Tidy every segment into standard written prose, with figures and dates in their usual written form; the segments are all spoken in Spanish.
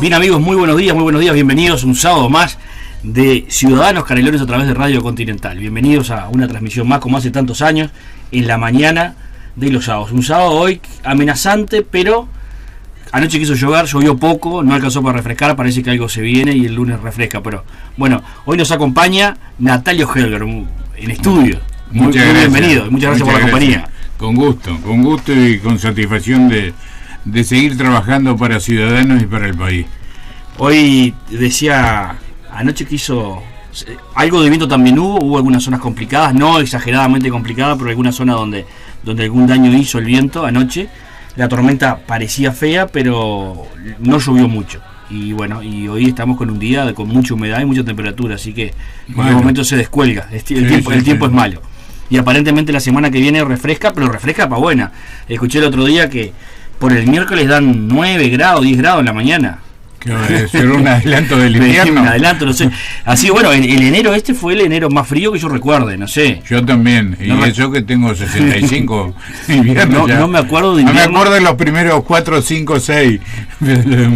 Bien amigos, muy buenos días, bienvenidos un sábado más de Ciudadanos Canelones a través de Radio Continental. Bienvenidos a una transmisión más, como hace tantos años, en la mañana de los sábados. Un sábado hoy amenazante, pero anoche quiso llover, llovió poco, no alcanzó para refrescar, parece que algo se viene y el lunes refresca. Pero bueno, hoy nos acompaña Natalio Helger en estudio. Muy bienvenido, muchas gracias por la compañía. Con gusto y con satisfacción de seguir trabajando para Ciudadanos y para el país. Hoy decía, anoche quiso, algo de viento también hubo algunas zonas complicadas, no exageradamente complicadas, pero alguna zona donde algún daño hizo el viento anoche. La tormenta parecía fea, pero no llovió mucho. Y bueno, y hoy estamos con un día con mucha humedad y mucha temperatura, así que en algún momento se descuelga, el tiempo es malo. Y aparentemente la semana que viene refresca, pero refresca para buena. Escuché el otro día que por el miércoles dan 9 grados, 10 grados en la mañana. ¿Será un adelanto del invierno? Un adelanto, no sé. Así, bueno, el enero fue el enero más frío que yo recuerde, no sé. Yo también, y no eso que tengo 65 inviernos. No me acuerdo de invierno. No me acuerdo de los primeros 4, 5, 6.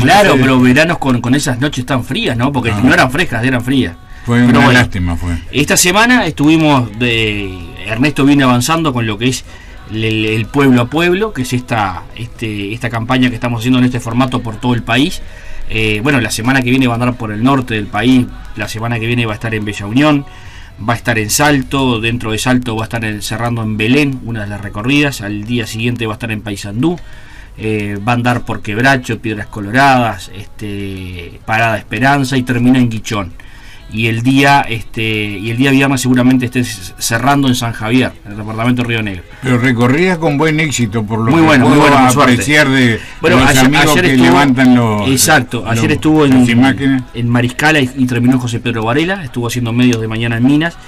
Claro, pero veranos con esas noches tan frías, ¿no? Porque no eran frescas, eran frías. Fue una lástima, fue. Esta semana Ernesto viene avanzando con lo que es el pueblo a pueblo, que es esta campaña que estamos haciendo en este formato por todo el país. Bueno, la semana que viene va a andar por el norte del país, la semana que viene va a estar en Bella Unión, va a estar en Salto, dentro de Salto va a estar cerrando en Belén, una de las recorridas, al día siguiente va a estar en Paysandú, va a andar por Quebracho, Piedras Coloradas, Parada Esperanza y termina en Guichón. Y el día viernes seguramente esté cerrando en San Javier, en el departamento de Río Negro. Pero recorrida con buen éxito, por lo muy bueno, puedo apreciar de los amigos que levantan los... Exacto, ayer estuvo en Mariscala y terminó en José Pedro Varela, estuvo haciendo medios de mañana en Minas.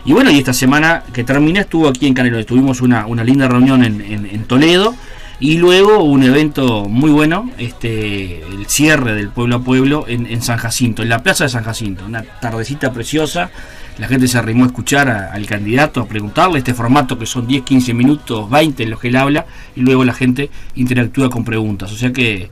Y bueno, y esta semana que termina estuvo aquí en Canelones, tuvimos una linda reunión en Toledo. Y luego un evento muy bueno, el cierre del pueblo a pueblo en San Jacinto, en la plaza de San Jacinto, una tardecita preciosa. La gente se arrimó a escuchar al candidato, a preguntarle este formato que son 10, 15 minutos, 20 en los que él habla, y luego la gente interactúa con preguntas, o sea que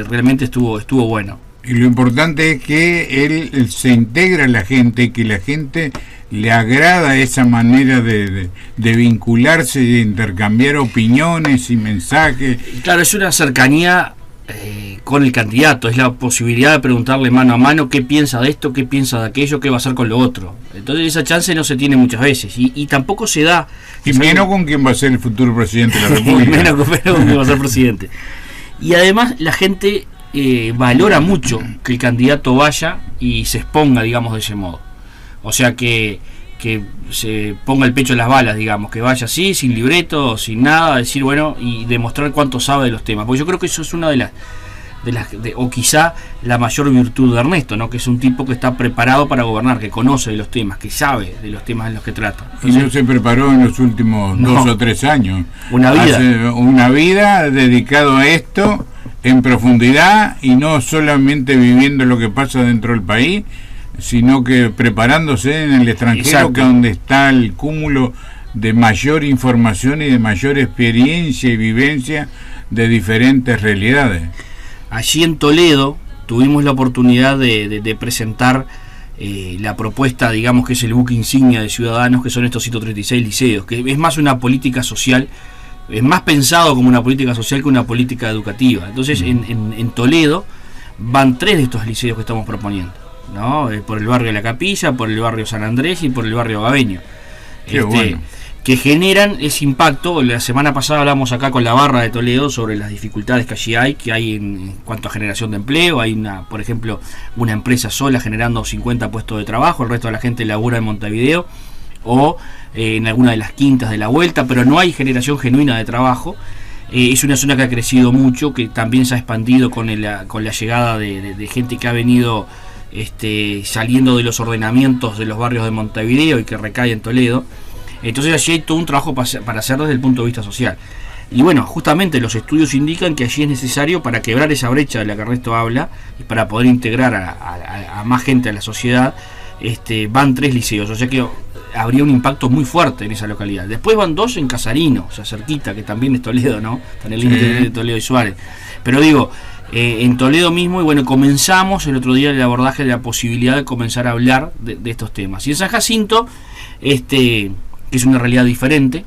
realmente estuvo bueno. Y lo importante es que él se integra a la gente, que la gente le agrada esa manera de vincularse, de intercambiar opiniones y mensajes. Claro, es una cercanía con el candidato, es la posibilidad de preguntarle mano a mano qué piensa de esto, qué piensa de aquello, qué va a hacer con lo otro. Entonces esa chance no se tiene muchas veces y tampoco se da. Y menos con quién va a ser el futuro presidente de la República. menos con quién va a ser presidente. Y además la gente valora mucho que el candidato vaya y se exponga, digamos, de ese modo. O sea que se ponga el pecho en las balas, digamos, que vaya así, sin libreto, sin nada, decir bueno y demostrar cuánto sabe de los temas. Porque yo creo que eso es una de las o quizá la mayor virtud de Ernesto, ¿no? Que es un tipo que está preparado para gobernar, que conoce de los temas, que sabe de los temas en los que trata. Él se preparó en los últimos 2 o 3 años. Una vida dedicado a esto en profundidad y no solamente viviendo lo que pasa dentro del país, sino que preparándose en el extranjero. Exacto. Que es donde está el cúmulo de mayor información y de mayor experiencia y vivencia de diferentes realidades. Allí en Toledo tuvimos la oportunidad de presentar la propuesta, digamos, que es el buque insignia de Ciudadanos, que son estos 136 liceos, que es más una política social, es más pensado como una política social que una política educativa. Entonces en Toledo van 3 de estos liceos que estamos proponiendo, ¿no? Por el barrio de La Capilla, por el barrio San Andrés y por el barrio Gabeño. Bueno. Que generan ese impacto. La semana pasada hablamos acá con la barra de Toledo sobre las dificultades que allí hay en cuanto a generación de empleo. Hay por ejemplo, una empresa sola generando 50 puestos de trabajo, el resto de la gente labura en Montevideo o en alguna de las quintas de la vuelta, pero no hay generación genuina de trabajo. Es una zona que ha crecido mucho, que también se ha expandido con la llegada de gente que ha venido saliendo de los ordenamientos de los barrios de Montevideo y que recae en Toledo. Entonces allí hay todo un trabajo para hacer desde el punto de vista social. Y bueno, justamente los estudios indican que allí es necesario, para quebrar esa brecha de la que Ernesto habla y para poder integrar a más gente a la sociedad, van 3 liceos, o sea que habría un impacto muy fuerte en esa localidad. Después van 2 en Casarino, o sea, cerquita, que también es Toledo, ¿no? Está en el límite de Toledo y Suárez. Pero digo, en Toledo mismo, y bueno, comenzamos el otro día el abordaje de la posibilidad de comenzar a hablar de estos temas. Y en San Jacinto, que es una realidad diferente,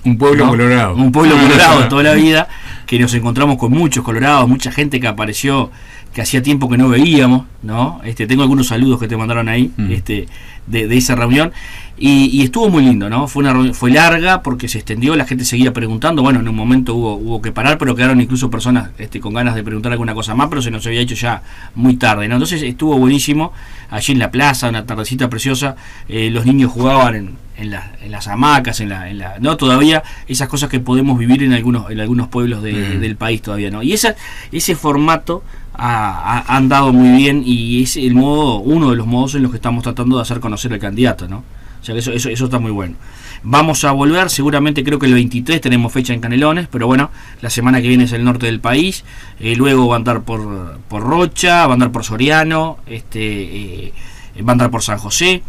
un pueblo, ¿no? Colorado. Un pueblo colorado toda la vida, que nos encontramos con muchos colorados, mucha gente que apareció que hacía tiempo que no veíamos, ¿no? Tengo algunos saludos que te mandaron ahí, de esa reunión, y estuvo muy lindo, ¿no? Fue larga porque se extendió, la gente seguía preguntando, bueno, en un momento hubo que parar, pero quedaron incluso personas con ganas de preguntar alguna cosa más, pero se nos había hecho ya muy tarde, ¿no? Entonces estuvo buenísimo, allí en la plaza, una tardecita preciosa, los niños jugaban en las hamacas, no, todavía esas cosas que podemos vivir en algunos pueblos del país todavía, ¿no? Y ese formato ha andado muy bien, y es uno de los modos en los que estamos tratando de hacer conocer al candidato, ¿no? O sea que eso está muy bueno. Vamos a volver, seguramente creo que el 23 tenemos fecha en Canelones, pero bueno, la semana que viene es el norte del país, luego va a andar por Rocha, va a andar por Soriano, va a andar por San José.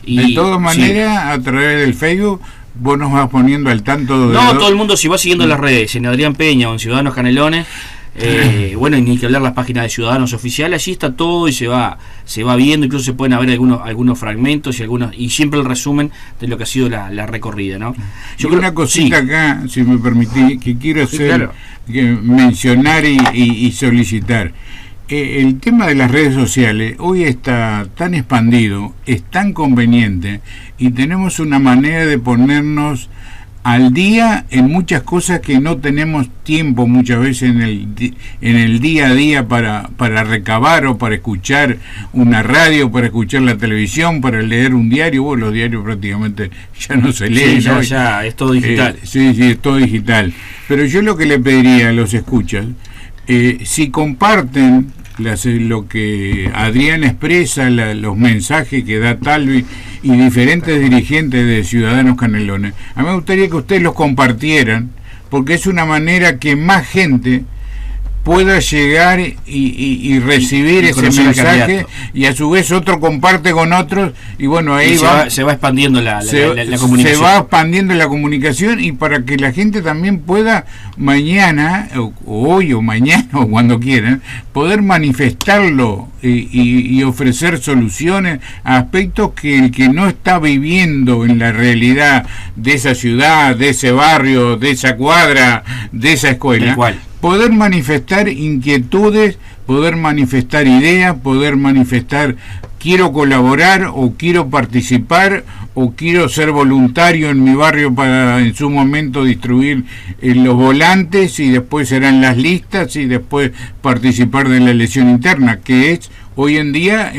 Y, de todas maneras, sí, a través del Facebook vos nos vas poniendo al tanto de... No, todo el mundo, si va siguiendo las redes, en Adrián Peña o en Ciudadanos Canelones, bueno, y ni que hablar las páginas de Ciudadanos Oficiales, allí está todo y se va viendo, incluso se pueden ver algunos fragmentos y siempre el resumen de lo que ha sido la recorrida, ¿no? Yo creo una cosita, sí, acá, si me permitís, que quiero hacer, claro, mencionar y solicitar. El tema de las redes sociales hoy está tan expandido, es tan conveniente, y tenemos una manera de ponernos al día en muchas cosas que no tenemos tiempo muchas veces en el día a día para recabar, o para escuchar una radio, para escuchar la televisión, para leer un diario. Bueno, los diarios prácticamente ya no se leen, sí, ¿no? Ya es todo digital. Sí, es todo digital. Pero yo lo que le pediría a los escuchas, si comparten lo que Adrián expresa, los mensajes que da Talvi y diferentes dirigentes de Ciudadanos Canelones, a mí me gustaría que ustedes los compartieran, porque es una manera que más gente pueda llegar y recibir ese mensaje, y a su vez otro comparte con otros, y bueno, ahí se va expandiendo la comunicación. Se va expandiendo la comunicación, y para que la gente también pueda mañana, o hoy o mañana, o cuando quieran, poder manifestarlo y ofrecer soluciones a aspectos que el que no está viviendo en la realidad de esa ciudad, de ese barrio, de esa cuadra, de esa escuela, poder manifestar inquietudes, poder manifestar ideas, poder manifestar quiero colaborar, o quiero participar, o quiero ser voluntario en mi barrio para en su momento distribuir los volantes, y después serán las listas, y después participar de la elección interna, que es hoy en día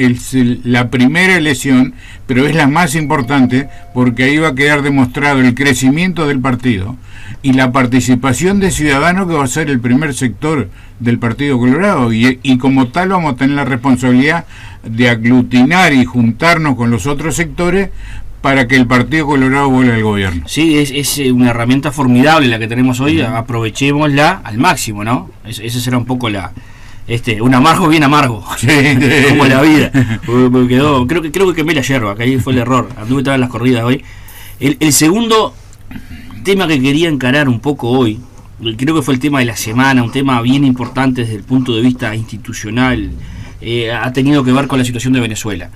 la primera elección, pero es la más importante, porque ahí va a quedar demostrado el crecimiento del partido y la participación de Ciudadanos, que va a ser el primer sector del Partido Colorado, y como tal vamos a tener la responsabilidad de aglutinar y juntarnos con los otros sectores para que el Partido Colorado vuelva al gobierno. Sí, es una herramienta formidable la que tenemos hoy, aprovechémosla al máximo, ¿no? Ese será un poco un amargo bien amargo, sí, como la vida. Creo que quemé la yerba, que ahí fue el error, anduve todas las corridas hoy. El segundo tema que quería encarar un poco hoy, creo que fue el tema de la semana, un tema bien importante desde el punto de vista institucional, ha tenido que ver con la situación de Venezuela.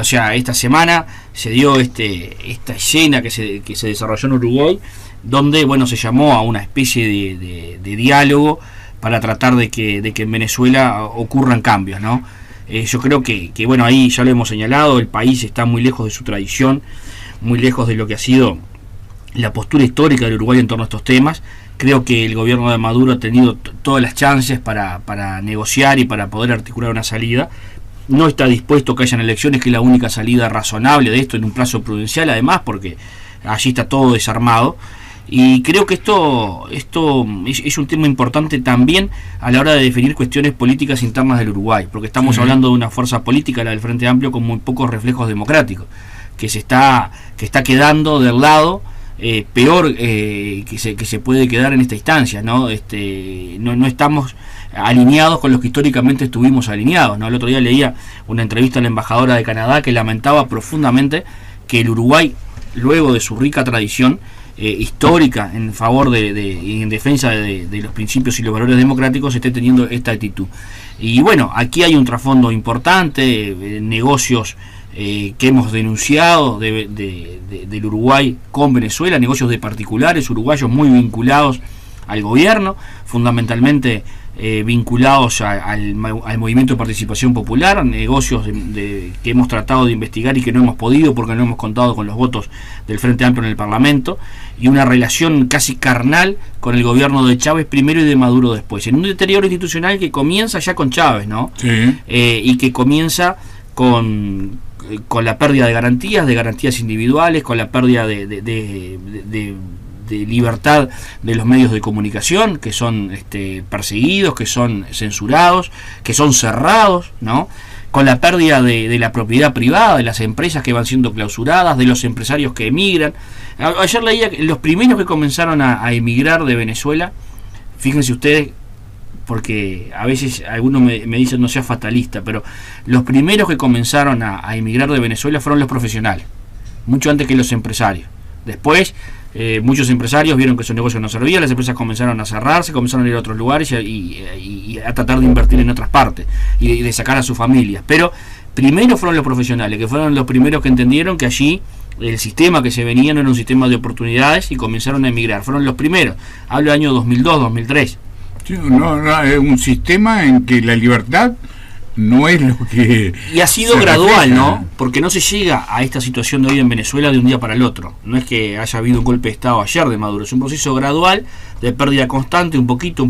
O sea, esta semana se dio esta escena que se desarrolló en Uruguay, donde bueno, se llamó a una especie de diálogo para tratar de que en Venezuela ocurran cambios, ¿no? Yo creo que bueno, ahí ya lo hemos señalado, el país está muy lejos de su tradición, muy lejos de lo que ha sido la postura histórica del Uruguay en torno a estos temas. Creo que el gobierno de Maduro ha tenido todas las chances para negociar y para poder articular una salida. No está dispuesto a que hayan elecciones, que es la única salida razonable de esto en un plazo prudencial, además, porque allí está todo desarmado. Y creo que esto es un tema importante también a la hora de definir cuestiones políticas internas del Uruguay, porque estamos hablando de una fuerza política, la del Frente Amplio, con muy pocos reflejos democráticos, que está quedando del lado peor que se puede quedar en esta instancia, ¿no? No estamos alineados con los que históricamente estuvimos alineados, ¿no? El otro día leía una entrevista a la embajadora de Canadá que lamentaba profundamente que el Uruguay, luego de su rica tradición, histórica en favor y en defensa de los principios y los valores democráticos esté teniendo esta actitud. Y bueno, aquí hay un trasfondo importante, negocios que hemos denunciado del Uruguay con Venezuela, negocios de particulares uruguayos muy vinculados al gobierno, fundamentalmente vinculados al movimiento de participación popular, negocios que hemos tratado de investigar y que no hemos podido porque no hemos contado con los votos del Frente Amplio en el Parlamento, y una relación casi carnal con el gobierno de Chávez primero y de Maduro después, en un deterioro institucional que comienza ya con Chávez, ¿no? Sí. Y que comienza con la pérdida de garantías individuales, con la pérdida de libertad de los medios de comunicación, que son perseguidos, que son censurados, que son cerrados, ¿no? Con la pérdida de la propiedad privada, de las empresas que van siendo clausuradas, de los empresarios que emigran. Ayer leía que los primeros que comenzaron a emigrar de Venezuela, fíjense ustedes, porque a veces algunos me dicen no sea fatalista, pero los primeros que comenzaron a emigrar de Venezuela fueron los profesionales, mucho antes que los empresarios. Después muchos empresarios vieron que su negocio no servía, las empresas comenzaron a cerrarse, comenzaron a ir a otros lugares y a tratar de invertir en otras partes y de sacar a sus familias. Pero primero fueron los profesionales, que fueron los primeros que entendieron que allí el sistema que se venía no era un sistema de oportunidades y comenzaron a emigrar. Fueron los primeros. Hablo del año 2002, 2003. Sí, no, es un sistema en que la libertad no es lo que... Y ha sido gradual, ¿no? Porque no se llega a esta situación de hoy en Venezuela de un día para el otro. No es que haya habido un golpe de Estado ayer de Maduro, es un proceso gradual de pérdida constante, un poquito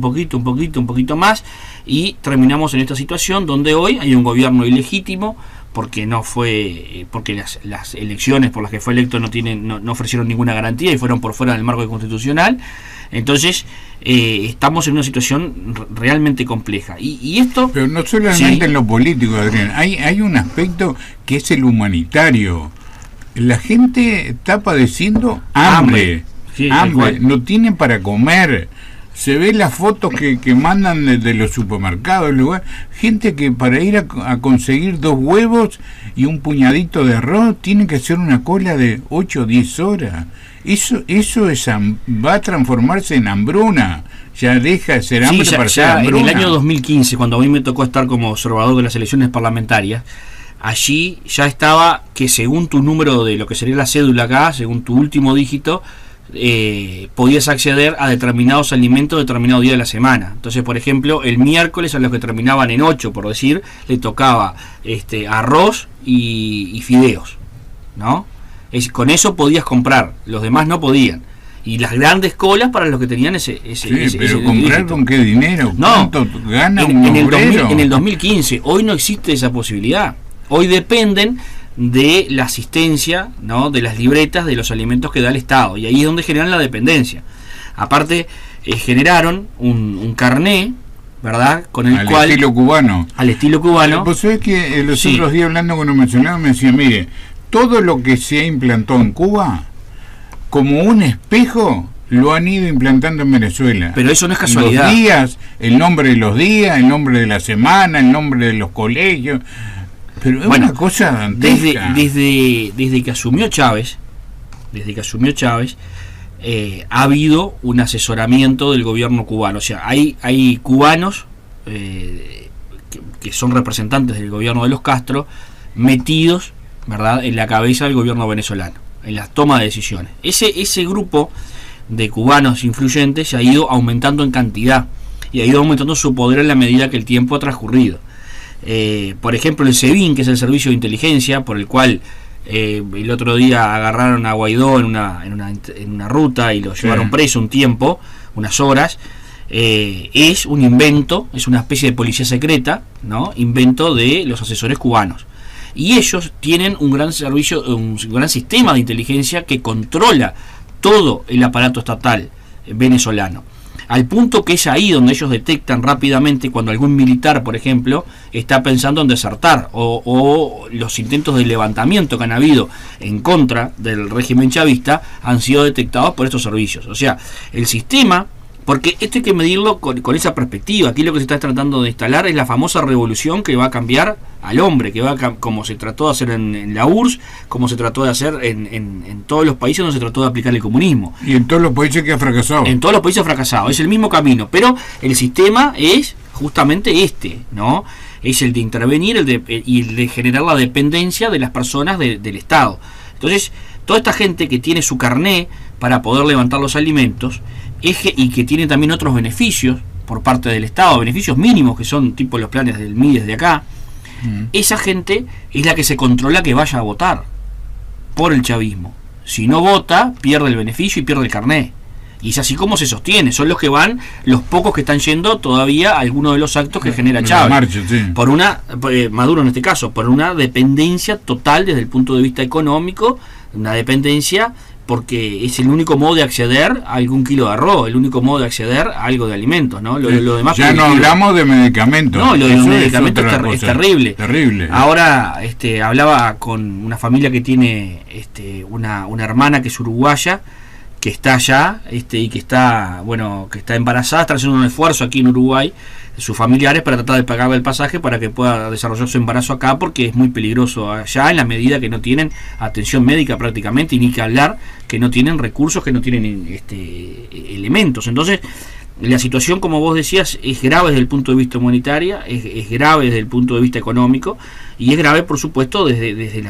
más, y terminamos en esta situación donde hoy hay un gobierno ilegítimo, porque las elecciones por las que fue electo no ofrecieron ninguna garantía y fueron por fuera del marco constitucional. Entonces estamos en una situación realmente compleja y esto, pero no solamente en lo político, Adrián, hay un aspecto que es el humanitario. La gente está padeciendo hambre, no tienen para comer. Se ve las fotos que mandan de los supermercados, gente que para ir a conseguir 2 huevos y un puñadito de arroz tiene que hacer una cola de 8 o 10 horas. Eso va a transformarse en hambruna. Ya deja de ser hambre para ser hambruna. En el año 2015, cuando a mí me tocó estar como observador de las elecciones parlamentarias, allí ya estaba que según tu número de lo que sería la cédula acá, según tu último dígito, podías acceder a determinados alimentos determinado día de la semana. Entonces, por ejemplo, el miércoles a los que terminaban en 8, por decir, le tocaba arroz y fideos, ¿no? Con eso podías comprar, los demás no podían. Y las grandes colas para los que tenían ese pero comprar con qué dinero, ¿cuánto gana un obrero? En el 2015, hoy no existe esa posibilidad. Hoy dependen de la asistencia, ¿no?, de las libretas de los alimentos que da el Estado, y ahí es donde generan la dependencia. Aparte, generaron un carné, ¿verdad?, con el cual... Al estilo cubano. Al estilo cubano. Vos sabés que los otros días hablando con un mencionado me decía, mire, todo lo que se ha implantado en Cuba, como un espejo, lo han ido implantando en Venezuela. Pero eso no es casualidad. Los días, el nombre de los días, el nombre de la semana, el nombre de los colegios... Pero es una cosa dantesca. Desde que asumió Chávez, ha habido un asesoramiento del gobierno cubano. O sea, hay cubanos que son representantes del gobierno de los Castro metidos, ¿verdad?, en la cabeza del gobierno venezolano, en la toma de decisiones. Ese grupo de cubanos influyentes se ha ido aumentando en cantidad y ha ido aumentando su poder en la medida que el tiempo ha transcurrido. Por ejemplo, el SEBIN, que es el servicio de inteligencia por el cual el otro día agarraron a Guaidó en una ruta y lo llevaron preso un tiempo, unas horas, es un invento, es una especie de policía secreta, ¿no?, invento de los asesores cubanos, y ellos tienen un gran servicio, un gran sistema de inteligencia que controla todo el aparato estatal venezolano, al punto que es ahí donde ellos detectan rápidamente cuando algún militar, por ejemplo, está pensando en desertar, o los intentos de levantamiento que han habido en contra del régimen chavista han sido detectados por estos servicios. O sea, el sistema Porque esto hay que medirlo con esa perspectiva. Aquí lo que se está tratando de instalar es la famosa revolución que va a cambiar al hombre, que va como se trató de hacer en la URSS, como se trató de hacer en todos los países donde se trató de aplicar el comunismo. Y en todos los países que ha fracasado. En todos los países ha fracasado, es el mismo camino, pero el sistema es justamente ¿no? Es el de intervenir y el de generar la dependencia de las personas del Estado. Entonces, toda esta gente que tiene su carné para poder levantar los alimentos y que tiene también otros beneficios por parte del Estado, beneficios mínimos que son tipo los planes del MIDES de acá, esa gente es la que se controla que vaya a votar por el chavismo. Si no vota, pierde el beneficio y pierde el carné. Y es así como se sostiene. Son los que van, los pocos que están yendo todavía a alguno de los actos que genera Chávez. Marcha, sí. Por Maduro en este caso, por una dependencia total desde el punto de vista económico, una dependencia porque es el único modo de acceder a algún kilo de arroz, el único modo de acceder a algo de alimentos, ¿no? Lo demás ya no hablamos de medicamentos. No, lo de los medicamentos es terrible. Terrible. Ahora hablaba con una familia que tiene una hermana que es uruguaya, que está allá y que está embarazada, está haciendo un esfuerzo aquí en Uruguay, sus familiares, para tratar de pagarle el pasaje para que pueda desarrollar su embarazo acá, porque es muy peligroso allá en la medida que no tienen atención médica prácticamente, y ni que hablar que no tienen recursos, que no tienen elementos. Entonces la situación, como vos decías, es grave desde el punto de vista humanitario, es grave desde el punto de vista económico, y es grave, por supuesto, desde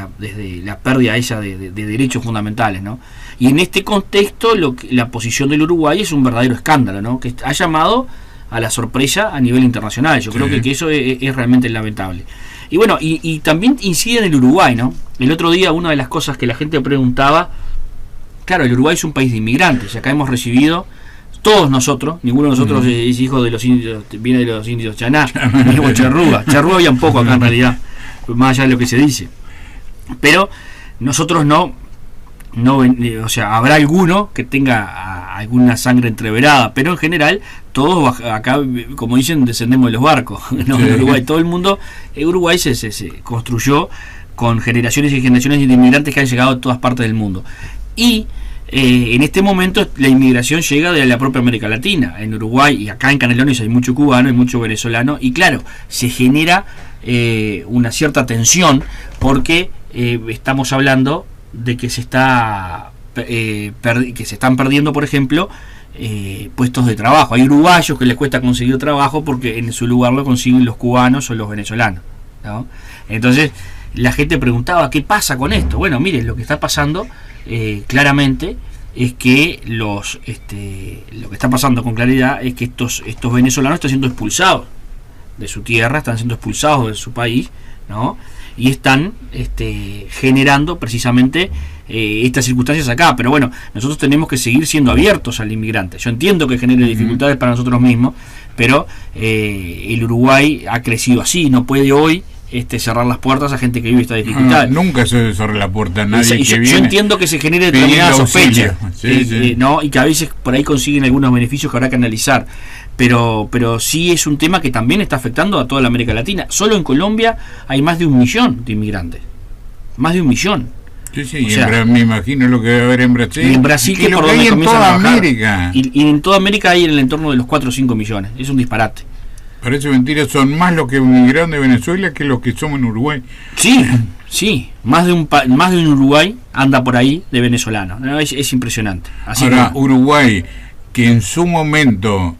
la pérdida esa de derechos fundamentales, ¿no? Y en este contexto, la posición del Uruguay es un verdadero escándalo, ¿no? Que ha llamado a la sorpresa a nivel internacional. Yo creo que eso es realmente lamentable. Y bueno, y también incide en el Uruguay, ¿no? El otro día, una de las cosas que la gente preguntaba, claro, el Uruguay es un país de inmigrantes, acá hemos recibido todos nosotros, ninguno de nosotros es hijo de los indios, viene de los indios Chaná, ni charrúa había un poco acá en realidad, más allá de lo que se dice, pero nosotros no, o sea, habrá alguno que tenga alguna sangre entreverada, pero en general todos acá, como dicen, descendemos de los barcos, ¿no? En Uruguay, todo el mundo, Uruguay se construyó con generaciones y generaciones de inmigrantes que han llegado a todas partes del mundo, y en este momento la inmigración llega de la propia América Latina. En Uruguay y acá en Canelones hay mucho cubano, hay mucho venezolano, y claro, se genera una cierta tensión porque estamos hablando de que se están perdiendo, por ejemplo, puestos de trabajo. Hay uruguayos que les cuesta conseguir trabajo porque en su lugar lo consiguen los cubanos o los venezolanos, ¿no? Entonces la gente preguntaba, ¿qué pasa con esto? Bueno, miren, lo que está pasando claramente es que lo que está pasando con claridad es que estos venezolanos están siendo expulsados de su tierra, están siendo expulsados de su país, ¿no? Y están generando precisamente estas circunstancias acá. Pero bueno, nosotros tenemos que seguir siendo abiertos al inmigrante. Yo entiendo que genere dificultades para nosotros mismos, pero el Uruguay ha crecido así, no puede hoy cerrar las puertas a gente que vive esta dificultad. Nunca se cerró la puerta a nadie que viene. Yo entiendo que se genere determinada sospecha, ¿no? Y que a veces por ahí consiguen algunos beneficios que habrá que analizar, pero sí es un tema que también está afectando a toda la América Latina. Solo en Colombia hay más de 1 millón de inmigrantes, más de 1 millón. Sí, me imagino lo que debe haber en Brasil. Y en Brasil, que por donde comienzan a bajar. América. Y en toda América hay en el entorno de los 4 o 5 millones. Es un disparate. Parece mentira, son más los que emigraron de Venezuela que los que somos en Uruguay. Sí, más de un Uruguay anda por ahí de venezolano, ¿no? Es impresionante. Así ahora, Uruguay, que en su momento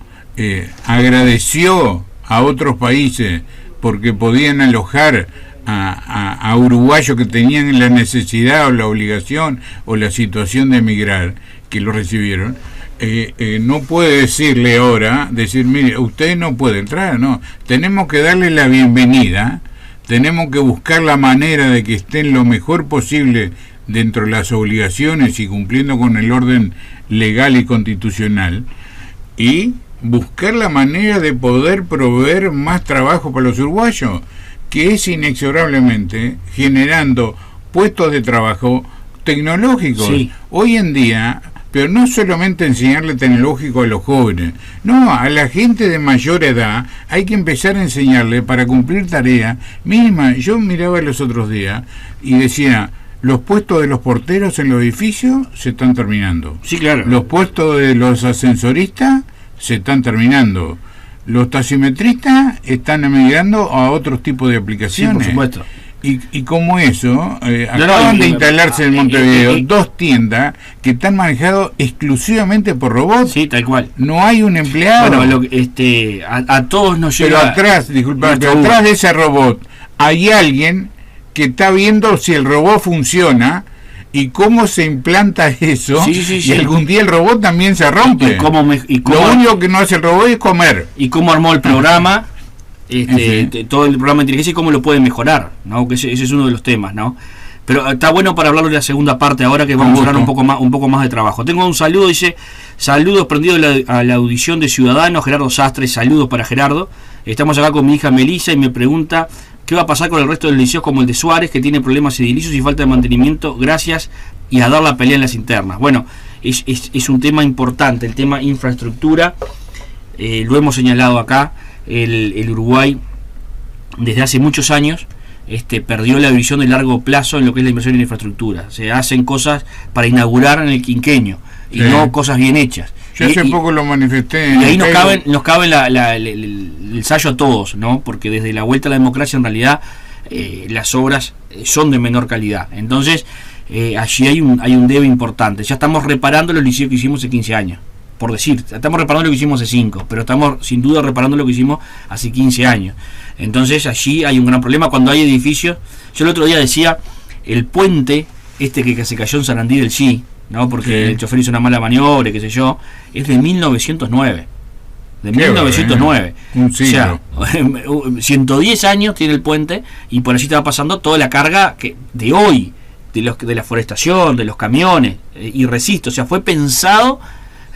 agradeció a otros países porque podían alojar a uruguayos que tenían la necesidad o la obligación o la situación de emigrar, que lo recibieron, no puede decirle ahora, mire, usted no puede entrar, no, tenemos que darle la bienvenida, tenemos que buscar la manera de que estén lo mejor posible dentro de las obligaciones y cumpliendo con el orden legal y constitucional, y buscar la manera de poder proveer más trabajo para los uruguayos, que es inexorablemente generando puestos de trabajo tecnológicos. Hoy en día, pero no solamente enseñarle tecnológico a los jóvenes, no, a la gente de mayor edad hay que empezar a enseñarle para cumplir tareas mínimas. Yo miraba los otros días y decía, los puestos de los porteros en los edificios se están terminando. Sí, claro. Los puestos de los ascensoristas se están terminando. Los taximetristas están emigrando a otros tipos de aplicaciones. Sí, por supuesto. Y como eso, acaban de instalarse en Montevideo 2 tiendas que están manejadas exclusivamente por robots. Sí, tal cual. No hay un empleado. Bueno, a todos nos llega... Pero atrás, disculpa, atrás de ese robot hay alguien que está viendo si el robot funciona y cómo se implanta eso. Y algún día el robot también se rompe. Lo único que no hace el robot es comer. Y cómo armó el programa... todo el programa de inteligencia y cómo lo pueden mejorar, ¿no? Que ese es uno de los temas, ¿no? Pero está bueno para hablar de la segunda parte ahora, que vamos a hablar un poco más de trabajo. Tengo un saludo, dice: saludos prendido a la audición de Ciudadanos, Gerardo Sastre. Saludos para Gerardo. Estamos acá con mi hija Melissa y me pregunta qué va a pasar con el resto del liceo, como el de Suárez, que tiene problemas edilicios y falta de mantenimiento. Gracias, y a dar la pelea en las internas. Bueno, es un tema importante, el tema infraestructura. Lo hemos señalado acá. El Uruguay desde hace muchos años perdió la visión de largo plazo en lo que es la inversión en infraestructura. Se hacen cosas para inaugurar en el quinquenio y no cosas bien hechas. Yo hace poco lo manifesté. Y ahí nos cabe el ensayo a todos, ¿no? Porque desde la vuelta a la democracia en realidad las obras son de menor calidad. Entonces allí hay un debe importante. Ya estamos reparando los liceos que hicimos hace 15 años. Por decir, estamos reparando lo que hicimos hace 5, pero estamos sin duda reparando lo que hicimos hace 15 años. Entonces allí hay un gran problema cuando hay edificios. Yo el otro día decía, el puente que se cayó en Sarandí del Sí, ¿no? Porque el chofer hizo una mala maniobra, qué sé yo, es de 1909. De 1909. Un siglo. O sea, 110 años tiene el puente y por allí estaba pasando toda la carga de hoy, de la forestación, de los camiones, y resisto. O sea, fue pensado.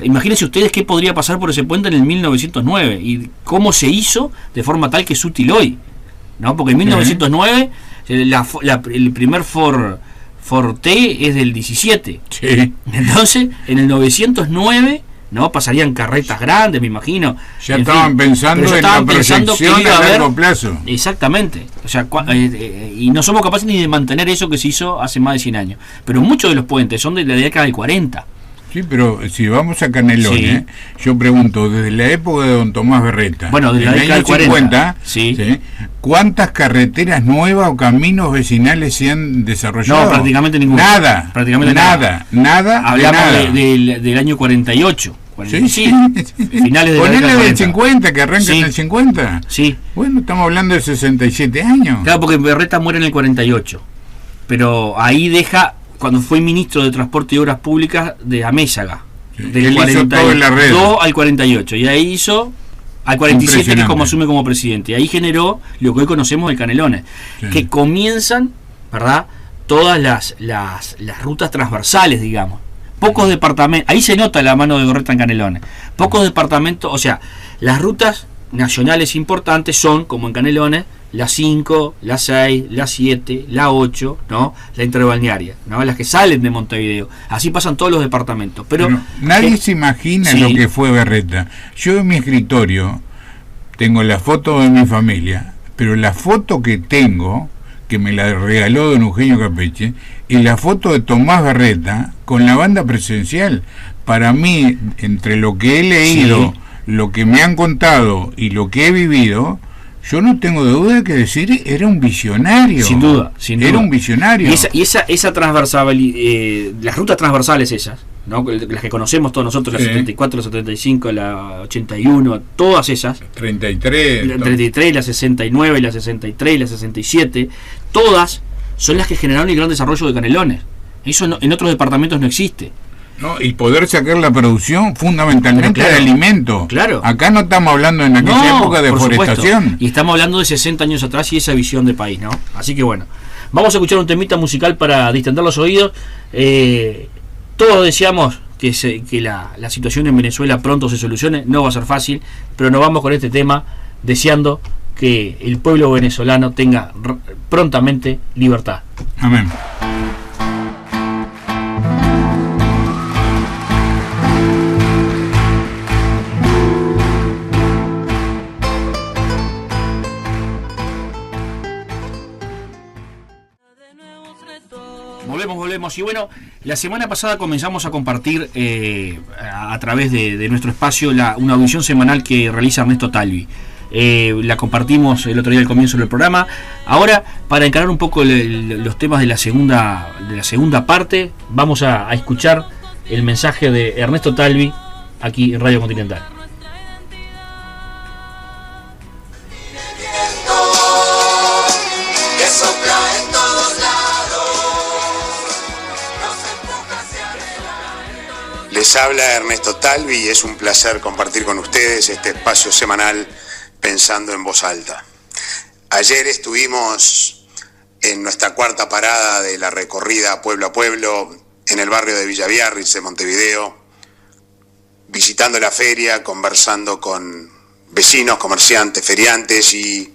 Imagínense ustedes qué podría pasar por ese puente en el 1909 y cómo se hizo de forma tal que es útil hoy, ¿no? Porque en 1909 el primer Ford T es del 17. Sí. Entonces, en el 909, ¿no? Pasarían carretas grandes, me imagino. Ya estaban pensando en la proyección a largo plazo. Exactamente. O sea, y no somos capaces ni de mantener eso que se hizo hace más de 100 años. Pero muchos de los puentes son de la década del 40. Sí, pero si vamos a Canelones, yo pregunto, desde la época de don Tomás Berreta, bueno, desde la década del 50, ¿cuántas carreteras nuevas o caminos vecinales se han desarrollado? No, prácticamente ninguna. Nada. Hablamos del año 48. Sí. Finales de la década del 50, que arrancan en el 50. Sí. Bueno, estamos hablando de 67 años. Claro, porque Berreta muere en el 48. Pero ahí deja... cuando fue ministro de Transporte y Obras Públicas de Amézaga, del 42 al 48, y ahí hizo al 47, que es como asume como presidente, y ahí generó lo que hoy conocemos de Canelones, que comienzan, ¿verdad?, todas las rutas transversales, digamos. Pocos departamentos, ahí se nota la mano de Berreta en Canelones, pocos departamentos, o sea, las rutas nacionales importantes son, como en Canelones, la 5, la 6, la 7, la 8, ¿no? La interbalnearia, ¿no? Las que salen de Montevideo. Así pasan todos los departamentos. Pero nadie se imagina lo que fue Berreta. Yo en mi escritorio tengo la foto de mi familia, pero la foto que tengo, que me la regaló don Eugenio Capeche, y la foto de Tomás Berreta con la banda presidencial. Para mí, entre lo que he leído, lo que me han contado y lo que he vivido, yo no tengo duda que decir, era un visionario. Sin duda. Era un visionario. Y esa transversalidad, las rutas transversales esas, ¿no? Las que conocemos todos nosotros, la 74, la 75, la 81, todas esas. 33. La 33, la 69, la 63, la 67, todas son las que generaron el gran desarrollo de Canelones. Eso en otros departamentos no existe. No, y poder sacar la producción fundamentalmente de alimento. Claro. Acá no estamos hablando en aquella época de forestación. Supuesto. Y estamos hablando de 60 años atrás y esa visión de país, ¿no? Así que bueno, vamos a escuchar un temita musical para distender los oídos. Todos deseamos que la situación en Venezuela pronto se solucione. No va a ser fácil, pero nos vamos con este tema deseando que el pueblo venezolano tenga prontamente libertad. Amén. Volvemos. Y bueno, la semana pasada comenzamos a compartir a través de nuestro espacio una audición semanal que realiza Ernesto Talvi. La compartimos el otro día al comienzo del programa. Ahora, para encarar un poco los temas de la segunda parte, vamos a escuchar el mensaje de Ernesto Talvi aquí en Radio Continental. Les habla Ernesto Talvi y es un placer compartir con ustedes este espacio semanal Pensando en Voz Alta. Ayer estuvimos en nuestra cuarta parada de la recorrida pueblo a pueblo en el barrio de Villa Biarritz de Montevideo, visitando la feria, conversando con vecinos, comerciantes, feriantes, y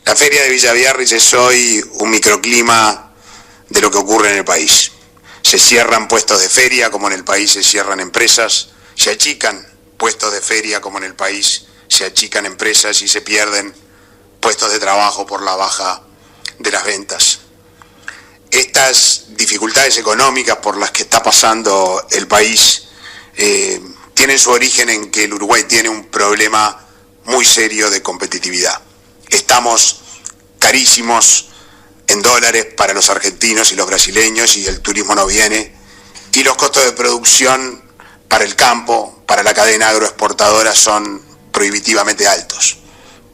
la feria de Villa Biarritz es hoy un microclima de lo que ocurre en el país. Se cierran puestos de feria como en el país se cierran empresas, se achican puestos de feria como en el país se achican empresas y se pierden puestos de trabajo por la baja de las ventas. Estas dificultades económicas por las que está pasando el país tienen su origen en que el Uruguay tiene un problema muy serio de competitividad. Estamos carísimos en dólares para los argentinos y los brasileños, y el turismo no viene, y los costos de producción para el campo, para la cadena agroexportadora, son prohibitivamente altos.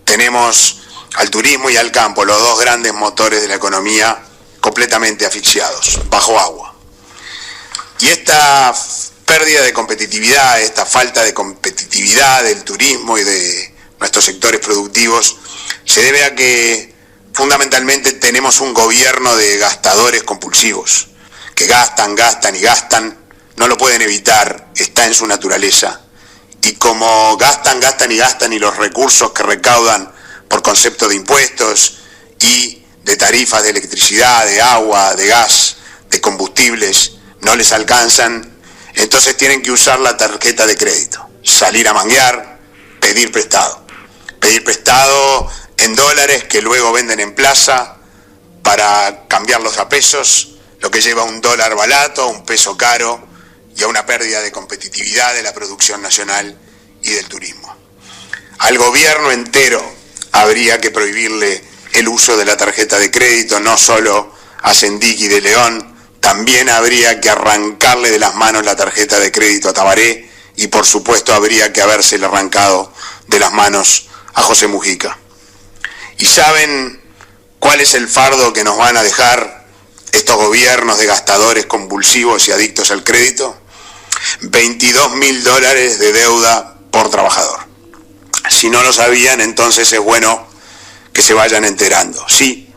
Tenemos al turismo y al campo, los dos grandes motores de la economía, completamente asfixiados, bajo agua. Y esta pérdida de competitividad, esta falta de competitividad del turismo y de nuestros sectores productivos, se debe a que fundamentalmente tenemos un gobierno de gastadores compulsivos, que gastan, no lo pueden evitar, está en su naturaleza. Y como gastan y los recursos que recaudan por concepto de impuestos y de tarifas de electricidad, de agua, de gas, de combustibles, no les alcanzan, entonces tienen que usar la tarjeta de crédito, salir a manguear, pedir prestado en dólares que luego venden en plaza para cambiarlos a pesos, lo que lleva a un dólar barato, a un peso caro y a una pérdida de competitividad de la producción nacional y del turismo. Al gobierno entero habría que prohibirle el uso de la tarjeta de crédito, no solo a Sendic y de León, también habría que arrancarle de las manos la tarjeta de crédito a Tabaré, y por supuesto habría que habérsele arrancado de las manos a José Mujica. ¿Y saben cuál es el fardo que nos van a dejar estos gobiernos de gastadores convulsivos y adictos al crédito? $22.000 de deuda por trabajador. Si no lo sabían, entonces es bueno que se vayan enterando. Sí,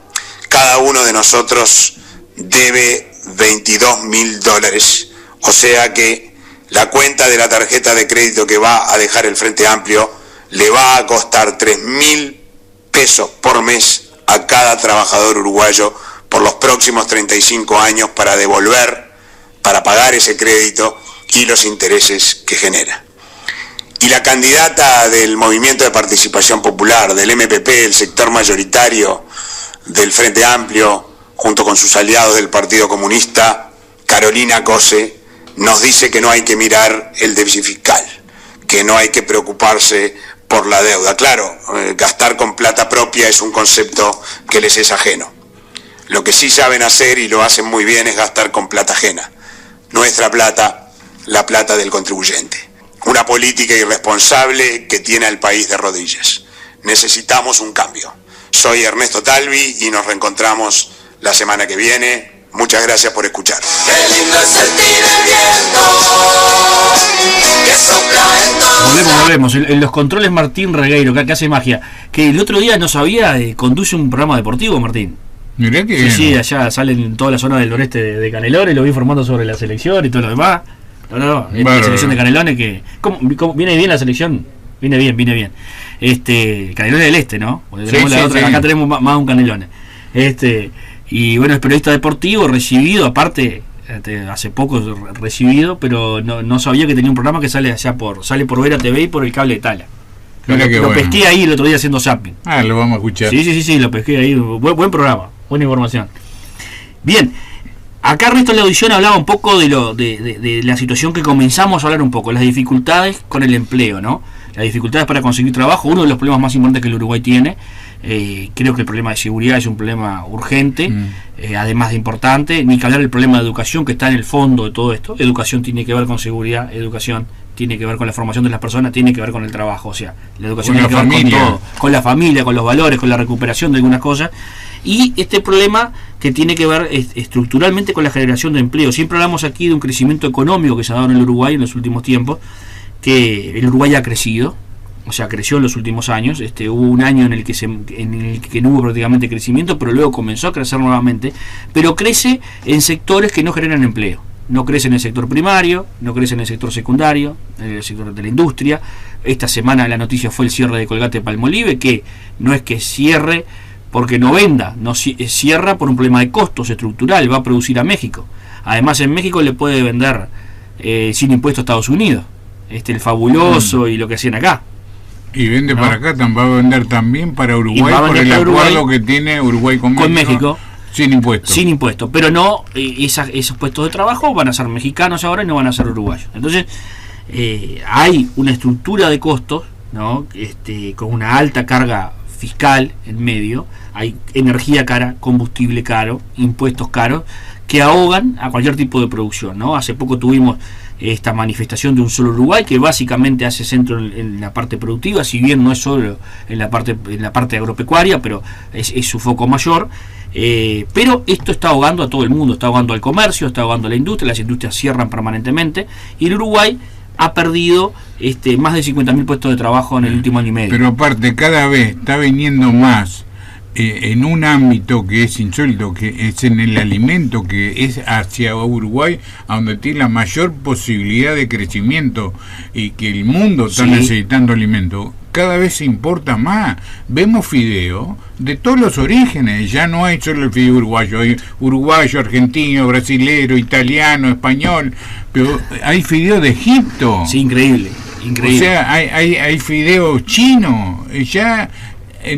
cada uno de nosotros debe $22.000, o sea que la cuenta de la tarjeta de crédito que va a dejar el Frente Amplio le va a costar 3.000 pesos por mes a cada trabajador uruguayo por los próximos 35 años para devolver, para pagar ese crédito y los intereses que genera. Y la candidata del Movimiento de Participación Popular, del MPP, el sector mayoritario del Frente Amplio, junto con sus aliados del Partido Comunista, Carolina Cose, nos dice que no hay que mirar el déficit fiscal, que no hay que preocuparse por la deuda. Claro, gastar con plata propia es un concepto que les es ajeno. Lo que sí saben hacer, y lo hacen muy bien, es gastar con plata ajena. Nuestra plata, la plata del contribuyente. Una política irresponsable que tiene al país de rodillas. Necesitamos un cambio. Soy Ernesto Talvi y nos reencontramos la semana que viene. Muchas gracias por escuchar. Qué lindo es sentir el viento que sopla en todo. Volvemos. En los controles Martín Regueiro, que hace magia. Que el otro día no sabía, conduce un programa deportivo, Martín. Mirá que sí, allá salen en toda la zona del noreste de Canelones, lo vi informando sobre la selección y todo lo demás. No, la selección de Canelones que... ¿Cómo viene bien la selección? Viene bien. Canelones del Este, ¿no? Porque tenemos acá tenemos más un Canelones. Y bueno, es periodista deportivo, recibido, aparte, hace poco recibido, pero no sabía que tenía un programa que sale por Vera TV y por el cable de Tala. Lo pesqué ahí el otro día haciendo zapping. Lo vamos a escuchar. Sí, lo pesqué ahí. Buen programa, buena información. Bien, Acá Ernesto en la audición hablaba un poco de la situación que comenzamos a hablar un poco, las dificultades con el empleo, ¿no? Las dificultades para conseguir trabajo, uno de los problemas más importantes que el Uruguay tiene. Creo que el problema de seguridad es un problema urgente, además de importante, ni que hablar del problema de educación que está en el fondo de todo esto. Educación tiene que ver con seguridad, educación tiene que ver con la formación de las personas, tiene que ver con el trabajo, o sea, la educación tiene que ver con todo, con la familia, con los valores, con la recuperación de algunas cosas, y este problema que tiene que ver estructuralmente con la generación de empleo. Siempre hablamos aquí de un crecimiento económico que se ha dado en el Uruguay en los últimos tiempos, que el Uruguay ha crecido, o sea, creció en los últimos años. Hubo un año en el que no hubo prácticamente crecimiento, pero luego comenzó a crecer nuevamente, pero crece en sectores que no generan empleo. No crece en el sector primario, no crece en el sector secundario, en el sector de la industria. Esta semana la noticia fue el cierre de Colgate Palmolive, que no es que cierre porque no venda, no cierra por un problema de costos estructural, va a producir a México. Además, en México le puede vender sin impuesto a Estados Unidos, el Fabuloso y lo que hacían acá. Y vende para acá, va a vender también para Uruguay por el acuerdo que tiene Uruguay con México. Sin impuestos. Sin impuestos, pero no, esos puestos de trabajo van a ser mexicanos ahora y no van a ser uruguayos. Entonces, hay una estructura de costos, ¿no? Con una alta carga fiscal en medio, hay energía cara, combustible caro, impuestos caros, que ahogan a cualquier tipo de producción, ¿no? Hace poco tuvimos esta manifestación de Un Solo Uruguay, que básicamente hace centro en la parte productiva, si bien no es solo en la parte agropecuaria, pero es su foco mayor. Pero esto está ahogando a todo el mundo, está ahogando al comercio, está ahogando a la industria, las industrias cierran permanentemente, y el Uruguay ha perdido más de 50.000 puestos de trabajo en el último año y medio. Pero aparte, cada vez está viniendo más en un ámbito que es insólito, que es en el alimento, que es hacia Uruguay, a donde tiene la mayor posibilidad de crecimiento y que el mundo está necesitando alimento. Cada vez se importa más. Vemos fideo de todos los orígenes, ya no hay solo el fideo uruguayo, hay uruguayo, argentino, brasilero, italiano, español, pero hay fideo de Egipto. Sí, increíble. O sea, hay fideo chino, ya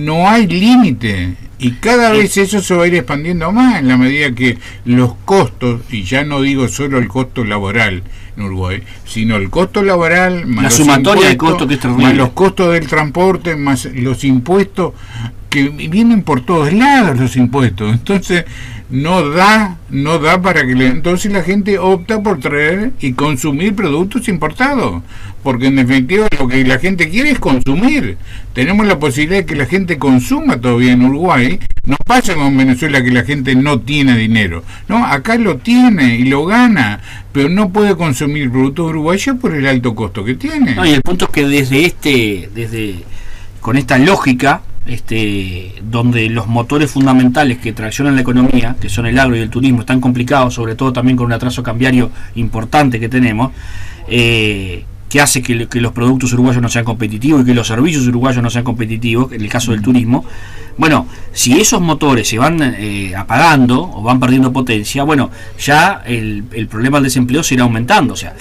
no hay límite, y cada vez eso se va a ir expandiendo más en la medida que los costos, y ya no digo solo el costo laboral en Uruguay, sino el costo laboral más la sumatoria de costos, que es terrible, más los costos del transporte, más los impuestos que vienen por todos lados, los impuestos. Entonces no da para que entonces la gente opta por traer y consumir productos importados, porque en definitiva lo que la gente quiere es consumir. Tenemos la posibilidad de que la gente consuma todavía en Uruguay. No pasa como en Venezuela, que la gente no tiene dinero, no, acá lo tiene y lo gana, pero no puede consumir productos uruguayos por el alto costo que tiene. No, y el punto es que con esta lógica, donde los motores fundamentales que traccionan la economía, que son el agro y el turismo, están complicados, sobre todo también con un atraso cambiario importante que tenemos, que hace que los productos uruguayos no sean competitivos y que los servicios uruguayos no sean competitivos, en el caso del turismo. Bueno, si esos motores se van apagando o van perdiendo potencia, bueno, ya el problema del desempleo se irá aumentando. O sea,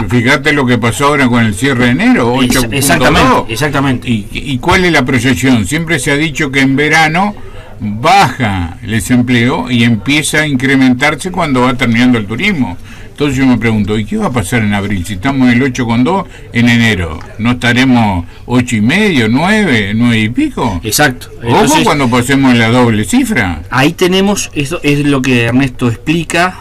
fíjate lo que pasó ahora con el cierre de enero, 8.2. Exactamente. ¿Y cuál es la proyección? Siempre se ha dicho que en verano baja el desempleo y empieza a incrementarse cuando va terminando el turismo. Entonces yo me pregunto, ¿y qué va a pasar en abril? Si estamos en el 8,2 en enero, ¿no estaremos 8,5, 9 y pico? Exacto. Entonces, ojo cuando pasemos la doble cifra. Ahí tenemos, eso es lo que Ernesto explica,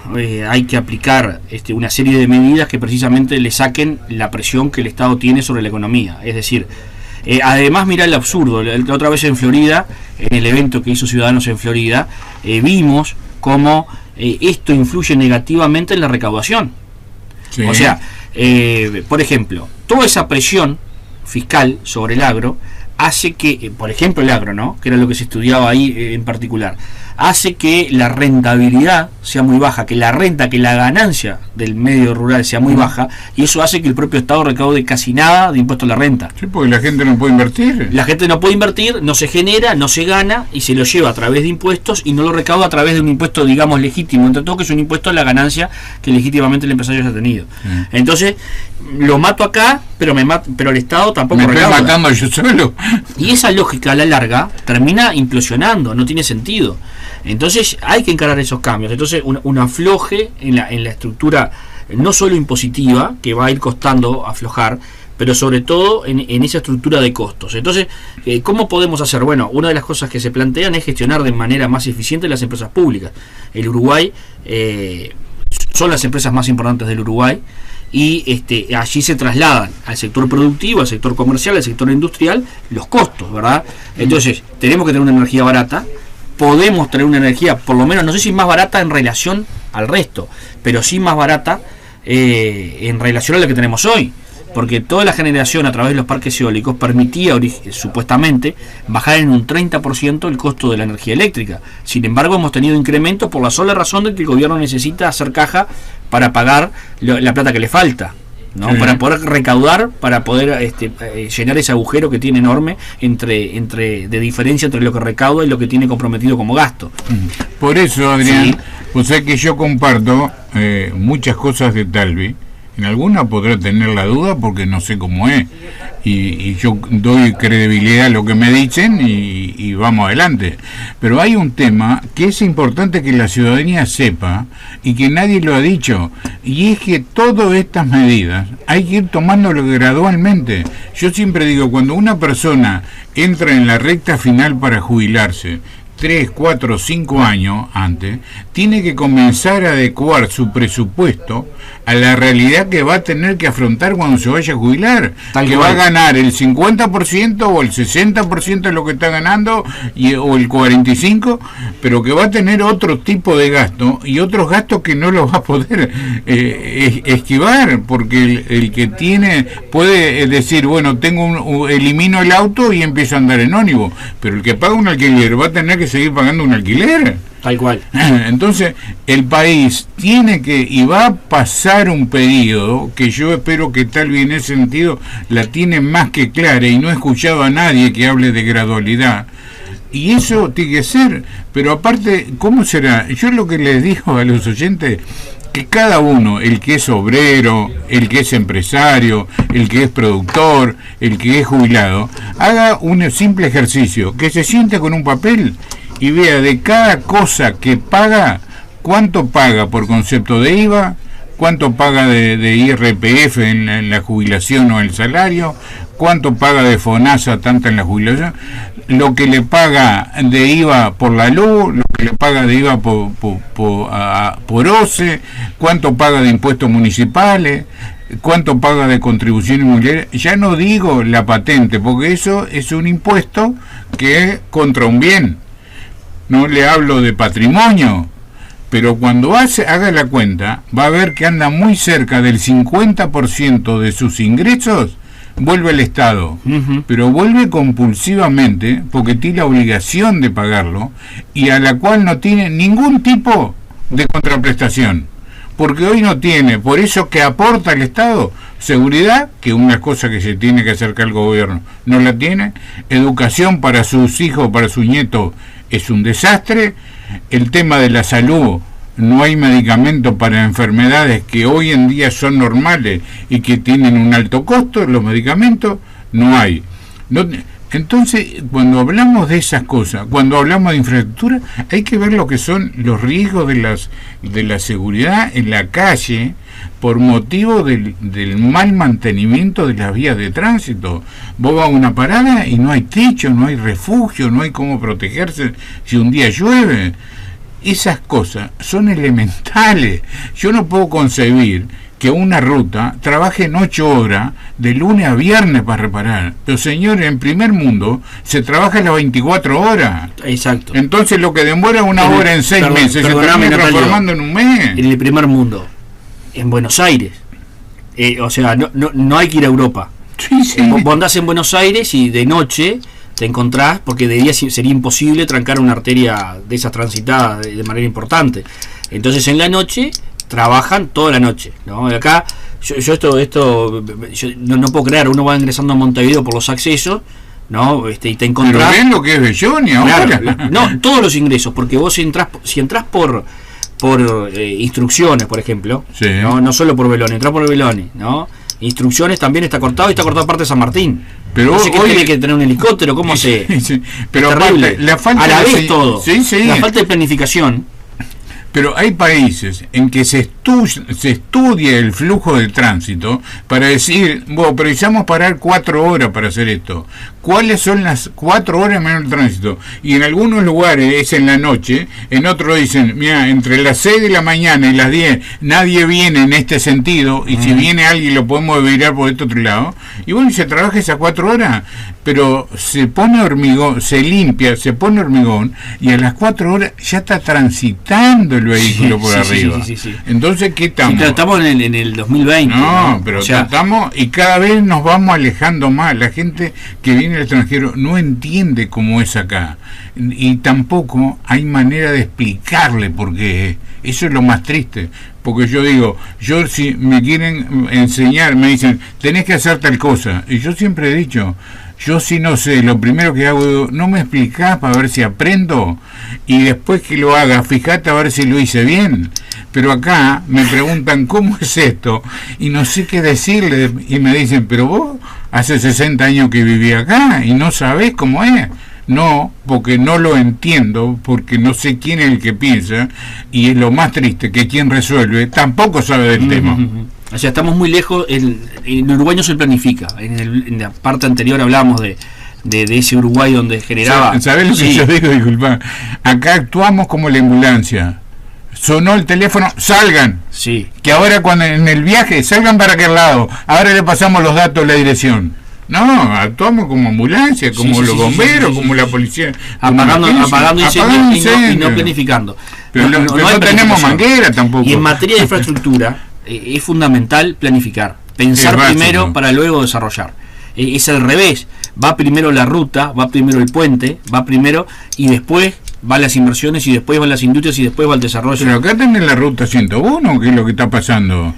hay que aplicar una serie de medidas que precisamente le saquen la presión que el Estado tiene sobre la economía. Es decir, además, mirá el absurdo, la otra vez en Florida, en el evento que hizo Ciudadanos en Florida, vimos cómo esto influye negativamente en la recaudación. Sí. O sea, por ejemplo, toda esa presión fiscal sobre el agro hace que, por ejemplo, el agro, ¿no?, que era lo que se estudiaba ahí en particular, hace que la rentabilidad sea muy baja, que la ganancia del medio rural sea muy baja, y eso hace que el propio Estado recaude casi nada de impuesto a la renta. Sí, porque la gente no puede invertir. La gente no puede invertir, no se genera, no se gana, y se lo lleva a través de impuestos y no lo recauda a través de un impuesto, digamos, legítimo, entre todo, que es un impuesto a la ganancia que legítimamente el empresario ha tenido. Entonces, lo mato acá, pero el Estado tampoco recauda. Me estoy matando yo solo. Y esa lógica a la larga termina implosionando, no tiene sentido. Entonces hay que encarar esos cambios. Entonces un afloje en la estructura, no solo impositiva, que va a ir costando aflojar, pero sobre todo en esa estructura de costos. Entonces, ¿cómo podemos hacer? Bueno, una de las cosas que se plantean es gestionar de manera más eficiente las empresas públicas. El Uruguay son las empresas más importantes del Uruguay, y allí se trasladan al sector productivo, al sector comercial, al sector industrial, los costos, ¿verdad? Entonces, tenemos que tener una energía barata, podemos tener una energía, por lo menos, no sé si más barata en relación al resto, pero sí más barata en relación a lo que tenemos hoy, porque toda la generación a través de los parques eólicos permitía supuestamente bajar en un 30% el costo de la energía eléctrica. Sin embargo, hemos tenido incrementos por la sola razón de que el gobierno necesita hacer caja para pagar la plata que le falta, ¿no? Sí. Para poder recaudar, para poder llenar ese agujero que tiene enorme de diferencia entre lo que recauda y lo que tiene comprometido como gasto. Por eso, Adrián, sí, o sea que yo comparto muchas cosas de Talvi. En alguna podrá tener la duda porque no sé cómo es, y yo doy credibilidad a lo que me dicen y vamos adelante. Pero hay un tema que es importante que la ciudadanía sepa y que nadie lo ha dicho, y es que todas estas medidas hay que ir tomándolo gradualmente. Yo siempre digo, cuando una persona entra en la recta final para jubilarse, 3, 4, 5 años antes, tiene que comenzar a adecuar su presupuesto a la realidad que va a tener que afrontar cuando se vaya a jubilar, que va a ganar el 50% o el 60% de lo que está ganando, o el 45%, pero que va a tener otro tipo de gasto, y otros gastos que no los va a poder esquivar, porque el que tiene puede decir, bueno, elimino el auto y empiezo a andar en ómnibus, pero el que paga un alquiler va a tener que seguir pagando un alquiler. Tal cual. Entonces, el país tiene que, y va a pasar un periodo que yo espero que Talvi en ese sentido la tiene más que clara, y no he escuchado a nadie que hable de gradualidad. Y eso tiene que ser, pero aparte, ¿cómo será? Yo lo que les digo a los oyentes, que cada uno, el que es obrero, el que es empresario, el que es productor, el que es jubilado, haga un simple ejercicio, que se siente con un papel y vea de cada cosa que paga, cuánto paga por concepto de IVA, cuánto paga de IRPF en la jubilación o el salario, cuánto paga de FONASA tanto en la jubilación, lo que le paga de IVA por la luz, lo que le paga de IVA por OCE, cuánto paga de impuestos municipales, cuánto paga de contribución inmobiliaria. Ya no digo la patente, porque eso es un impuesto que es contra un bien. No le hablo de patrimonio, pero cuando haga la cuenta, va a ver que anda muy cerca del 50% de sus ingresos, vuelve el Estado, pero vuelve compulsivamente, porque tiene la obligación de pagarlo, y a la cual no tiene ningún tipo de contraprestación, porque hoy no tiene. Por eso que aporta el Estado seguridad, que una cosa que se tiene que hacer cargo el gobierno no la tiene, educación para sus hijos, para sus nietos, es un desastre. El tema de la salud, no hay medicamentos para enfermedades que hoy en día son normales y que tienen un alto costo, los medicamentos no hay. Entonces, cuando hablamos de esas cosas, cuando hablamos de infraestructura, hay que ver lo que son los riesgos de la seguridad en la calle por motivo del mal mantenimiento de las vías de tránsito. Vos vas a una parada y no hay techo, no hay refugio, no hay cómo protegerse si un día llueve. Esas cosas son elementales. Yo no puedo concebir que una ruta trabaje en 8 horas de lunes a viernes para reparar. Pero señores, en primer mundo se trabaja las 24 horas. Exacto. Entonces lo que demora una hora en 6 meses se termina transformando en un mes. En el primer mundo, en Buenos Aires, o sea, no hay que ir a Europa. Sí, sí. Vos andás en Buenos Aires y de noche te encontrás, porque de día sería imposible trancar una arteria de esas transitadas de manera importante. Entonces en la noche trabajan toda la noche, ¿no? Y acá yo no puedo creer, uno va ingresando a Montevideo por los accesos, ¿no? Y te encontrás. Pero ven lo que es Bellonia ahora. Claro, no, todos los ingresos, porque vos si entrás por Instrucciones, por ejemplo, sí, no solo por Beloni, entrás por Beloni, ¿no? Instrucciones también está cortado y está cortado parte de San Martín. Pero no sé qué tiene que tener un helicóptero, ¿cómo se...? Sí, pero terrible. La falta a la vez todo. Sí. La falta de planificación. Pero hay países en que se estudia el flujo de tránsito para decir, bueno, precisamos parar 4 horas para hacer esto. ¿Cuáles son las 4 horas menos el tránsito? Y en algunos lugares es en la noche, en otros dicen, mira, entre las 6 de la mañana y las 10 nadie viene en este sentido, y si viene alguien lo podemos virar por este otro lado. Y bueno, se trabaja esas 4 horas, pero se pone hormigón, se limpia, se pone hormigón, y a las 4 horas ya está transitando el vehículo por arriba. Sí. Entonces, ¿qué estamos? Sí, claro, estamos en el 2020. No, pero estamos, y cada vez nos vamos alejando más. La gente que viene al extranjero no entiende cómo es acá, y tampoco hay manera de explicarle por qué. Eso es lo más triste, porque yo digo, si me quieren enseñar, me dicen, tenés que hacer tal cosa, y yo siempre he dicho, yo si no sé, lo primero que hago, no me explicás para ver si aprendo, y después que lo haga, fíjate a ver si lo hice bien. Pero acá me preguntan cómo es esto y no sé qué decirle, y me dicen, pero vos hace 60 años que viví acá y no sabés cómo es. No, porque no lo entiendo, porque no sé quién es el que piensa, y es lo más triste, que quien resuelve tampoco sabe del tema. O sea, estamos muy lejos. En Uruguay no se planifica. En la parte anterior hablábamos de ese Uruguay donde generaba... ¿Sabés lo que yo digo? Disculpa. Acá actuamos como la ambulancia. Sonó el teléfono, salgan. Sí. Que ahora cuando en el viaje, salgan para aquel lado. Ahora le pasamos los datos de la dirección. No, actuamos como ambulancia, como los bomberos, como la policía. Apagando incendios y no planificando. Pero no tenemos manguera tampoco. Y en materia de infraestructura es fundamental planificar. Pensar primero para luego desarrollar. Es al revés. Va primero la ruta, va primero el puente, va primero y después van las inversiones y después van las industrias y después va el desarrollo. Pero acá tenés la ruta 101, que es lo que está pasando.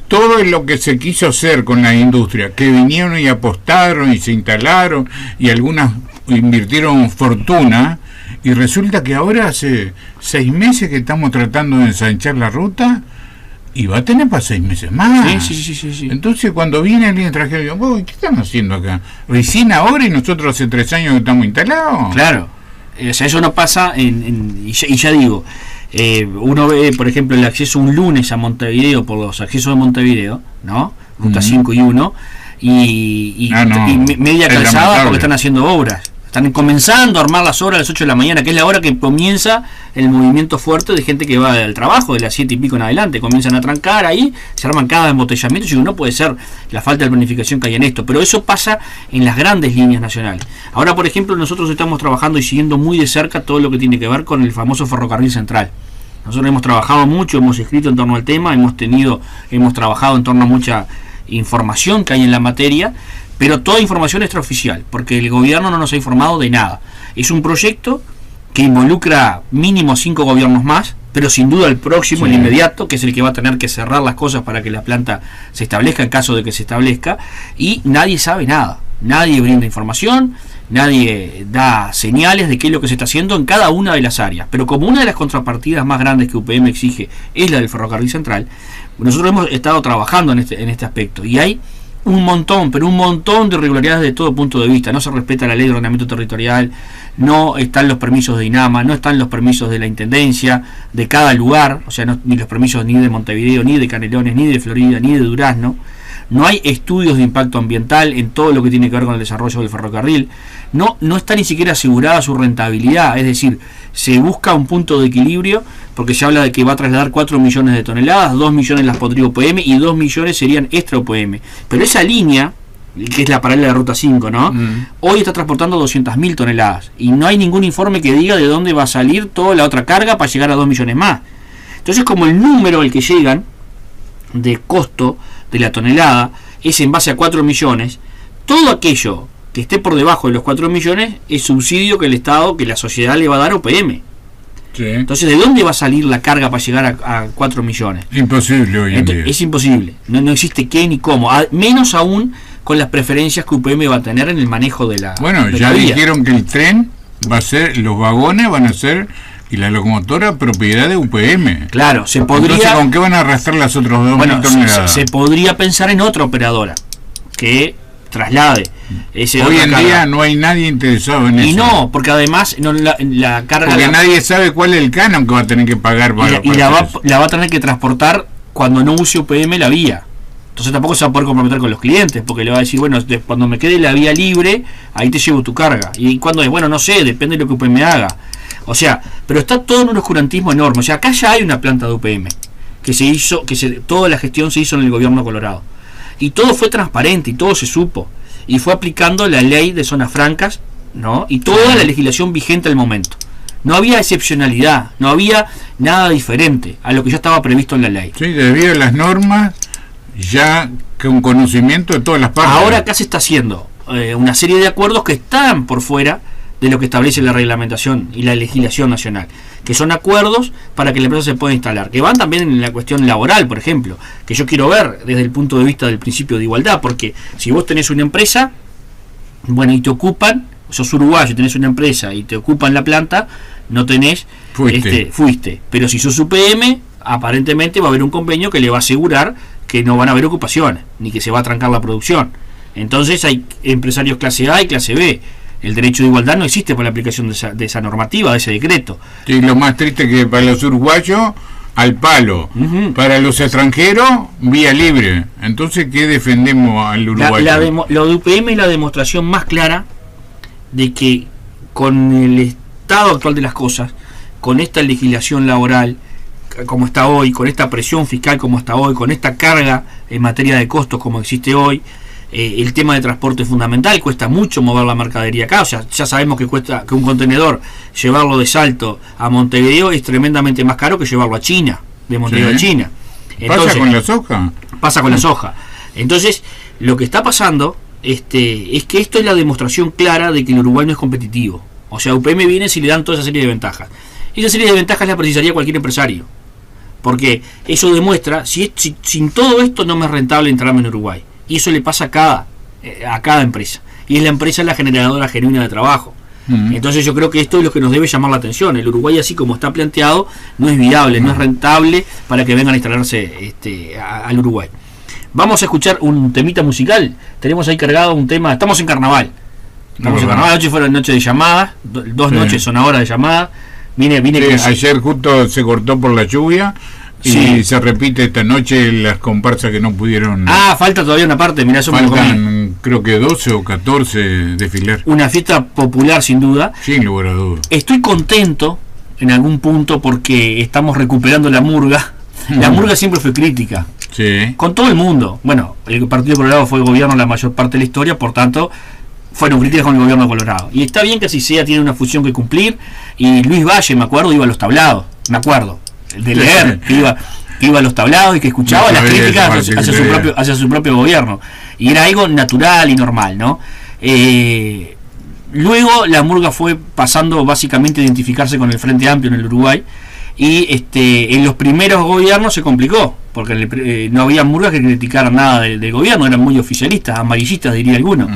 Todo lo que se quiso hacer con la industria, que vinieron y apostaron y se instalaron y algunas invirtieron fortuna, y resulta que ahora hace 6 meses que estamos tratando de ensanchar la ruta y va a tener para 6 meses más. Sí. Entonces cuando viene alguien extranjero, digo, ¿qué están haciendo acá? Recién ahora y nosotros hace 3 años que estamos instalados. Claro, o sea, eso no pasa y ya digo, uno ve, por ejemplo, el acceso un lunes a Montevideo por los accesos de Montevideo, ¿no? Ruta 5 y 1, y media calzada porque están haciendo obras. Están comenzando a armar las obras a las 8 de la mañana, que es la hora que comienza el movimiento fuerte de gente que va al trabajo, de las 7 y pico en adelante. Comienzan a trancar ahí, se arman cada embotellamiento. Y no puede ser la falta de planificación que hay en esto, pero eso pasa en las grandes líneas nacionales. Ahora, por ejemplo, nosotros estamos trabajando y siguiendo muy de cerca todo lo que tiene que ver con el famoso ferrocarril central. Nosotros hemos trabajado mucho, hemos escrito en torno al tema, hemos trabajado en torno a mucha información que hay en la materia, pero toda información extraoficial, porque el gobierno no nos ha informado de nada. Es un proyecto que involucra mínimo 5 gobiernos más, pero sin duda el próximo, el inmediato, que es el que va a tener que cerrar las cosas para que la planta se establezca en caso de que se establezca, y nadie sabe nada, nadie brinda información, nadie da señales de qué es lo que se está haciendo en cada una de las áreas. Pero como una de las contrapartidas más grandes que UPM exige es la del ferrocarril central, nosotros hemos estado trabajando en este aspecto, y hay un montón de irregularidades de todo punto de vista. No se respeta la ley de ordenamiento territorial, no están los permisos de INAMA, no están los permisos de la intendencia de cada lugar, o sea, ni los permisos ni de Montevideo, ni de Canelones, ni de Florida, ni de Durazno. No hay estudios de impacto ambiental en todo lo que tiene que ver con el desarrollo del ferrocarril. No está ni siquiera asegurada su rentabilidad, es decir, se busca un punto de equilibrio porque se habla de que va a trasladar 4 millones de toneladas, 2 millones las pondría UPM y 2 millones serían extra UPM. Pero esa línea, que es la paralela de Ruta 5, ¿no? Hoy está transportando 200.000 toneladas y no hay ningún informe que diga de dónde va a salir toda la otra carga para llegar a 2 millones más. Entonces, como el número al que llegan de costo de la tonelada es en base a 4 millones, todo aquello que esté por debajo de los 4 millones es subsidio que el Estado, que la sociedad le va a dar a UPM. Sí. Entonces, ¿de dónde va a salir la carga para llegar a 4 millones? Imposible hoy en día. Es imposible, no existe qué ni cómo, menos aún con las preferencias que UPM va a tener en el manejo de la... Bueno, ya dijeron que el tren va a ser, los vagones van a ser Y la locomotora propiedad de UPM. Claro, se podría... Entonces, ¿con qué van a arrastrar las otras 2.000 toneladas? Se podría pensar en otra operadora que traslade ese. Hoy en día no hay nadie interesado en eso. Y no, porque además la carga... Porque nadie sabe cuál es el canon que va a tener que pagar para... Y la va a tener que transportar cuando no use UPM la vía. Entonces tampoco se va a poder comprometer con los clientes, porque le va a decir, bueno, cuando me quede la vía libre, ahí te llevo tu carga. Y cuando es, bueno, no sé, depende de lo que UPM haga. O sea, pero está todo en un oscurantismo enorme. O sea, acá ya hay una planta de UPM que se hizo, toda la gestión se hizo en el gobierno Colorado. Y todo fue transparente y todo se supo. Y fue aplicando la ley de zonas francas, ¿no? Y toda la legislación vigente al momento. No había excepcionalidad, no había nada diferente a lo que ya estaba previsto en la ley. Sí, debido a las normas, ya con conocimiento de todas las partes. Ahora acá se está haciendo una serie de acuerdos que están por fuera de lo que establece la reglamentación y la legislación nacional, que son acuerdos para que la empresa se pueda instalar, que van también en la cuestión laboral, por ejemplo, que yo quiero ver desde el punto de vista del principio de igualdad, porque si vos tenés una empresa, bueno, y te ocupan, sos uruguayo, tenés una empresa y te ocupan la planta, no tenés, fuiste, pero si sos UPM, aparentemente va a haber un convenio que le va a asegurar que no van a haber ocupaciones, ni que se va a trancar la producción. Entonces hay empresarios clase A y clase B. El derecho de igualdad no existe por la aplicación de esa normativa, de ese decreto. Y lo más triste que para los uruguayos, al palo. Para los extranjeros, vía libre. Entonces, ¿qué defendemos al uruguayo? Lo de UPM es la demostración más clara de que con el estado actual de las cosas, con esta legislación laboral como está hoy, con esta presión fiscal como está hoy, con esta carga en materia de costos como existe hoy, el tema de transporte es fundamental, cuesta mucho mover la mercadería acá, o sea, ya sabemos que cuesta que un contenedor llevarlo de Salto a Montevideo es tremendamente más caro que llevarlo a China, de Montevideo a China. Entonces, ¿pasa con la soja? Pasa con la soja. Entonces, lo que está pasando es que esto es la demostración clara de que el Uruguay no es competitivo. O sea, UPM viene si le dan toda esa serie de ventajas. Y esa serie de ventajas la precisaría cualquier empresario. Porque eso demuestra, sin todo esto no me es rentable entrarme en Uruguay. Y eso le pasa a cada empresa. Y es la empresa la generadora genuina de trabajo. Entonces yo creo que esto es lo que nos debe llamar la atención. El Uruguay, así como está planteado, no es viable, no es rentable para que vengan a instalarse al Uruguay. Vamos a escuchar un temita musical. Tenemos ahí cargado un tema. Estamos en carnaval. Anoche fueron noches de llamadas. Dos noches son ahora de llamadas. Ayer justo se cortó por la lluvia. Y se repite esta noche las comparsas que no pudieron. Falta todavía una parte. Mirá, faltan creo que 12 o 14 desfilar. Una fiesta popular sin duda. Sin lugar a dudas. Estoy contento en algún punto porque estamos recuperando la murga. La murga siempre fue crítica. Sí. Con todo el mundo. Bueno, el Partido Colorado fue el gobierno la mayor parte de la historia, por tanto fueron críticas con el gobierno de Colorado. Y está bien que así sea, tiene una función que cumplir. Y Luis Valle, me acuerdo, iba a los tablados. Me acuerdo. De leer, que iba a los tablados y que escuchaba las críticas hacia su propio gobierno. Y era algo natural y normal, ¿no? Luego la murga fue pasando básicamente a identificarse con el Frente Amplio en el Uruguay. Y en los primeros gobiernos se complicó, porque no había murgas que criticaran nada del gobierno, eran muy oficialistas, amarillistas diría alguno.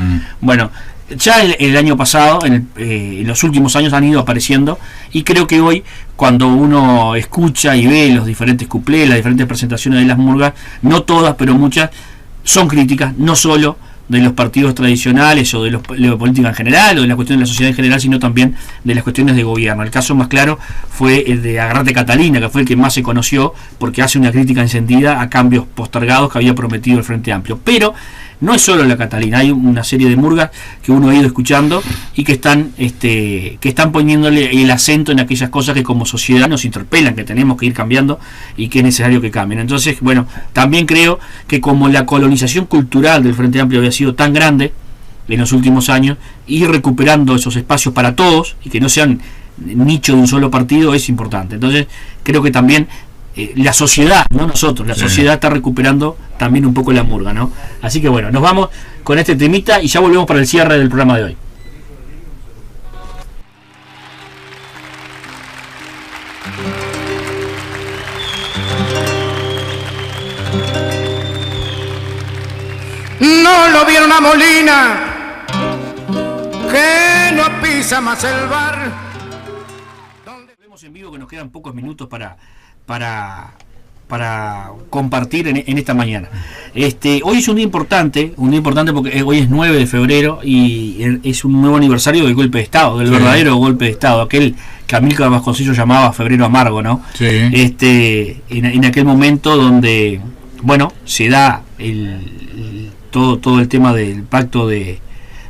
Bueno, ya el año pasado, en los últimos años han ido apareciendo, y creo que hoy, cuando uno escucha y ve los diferentes cuplés, las diferentes presentaciones de las murgas, no todas, pero muchas, son críticas, no solo de los partidos tradicionales o de la política en general o de la cuestión de la sociedad en general, sino también de las cuestiones de gobierno. El caso más claro fue el de Agarrate Catalina, que fue el que más se conoció porque hace una crítica encendida a cambios postergados que había prometido el Frente Amplio. Pero no es solo la Catalina, hay una serie de murgas que uno ha ido escuchando y que están poniéndole el acento en aquellas cosas que como sociedad nos interpelan, que tenemos que ir cambiando y que es necesario que cambien. Entonces, bueno, también creo que como la colonización cultural del Frente Amplio había sido tan grande en los últimos años, ir recuperando esos espacios para todos y que no sean nicho de un solo partido es importante. Entonces, creo que también la sociedad, no nosotros, la sociedad está recuperando también un poco la murga, ¿no? Así que bueno, nos vamos con este temita y ya volvemos para el cierre del programa de hoy. No lo vieron a Molina, que no pisa más el bar. Seguimos en vivo, que nos quedan pocos minutos para compartir en esta mañana. Hoy es un día importante porque hoy es 9 de febrero y es un nuevo aniversario del golpe de Estado, del verdadero golpe de Estado, aquel que Amílcar Vasconcellos llamaba Febrero Amargo, ¿no? Sí. En aquel momento donde, bueno, se da todo el tema del pacto de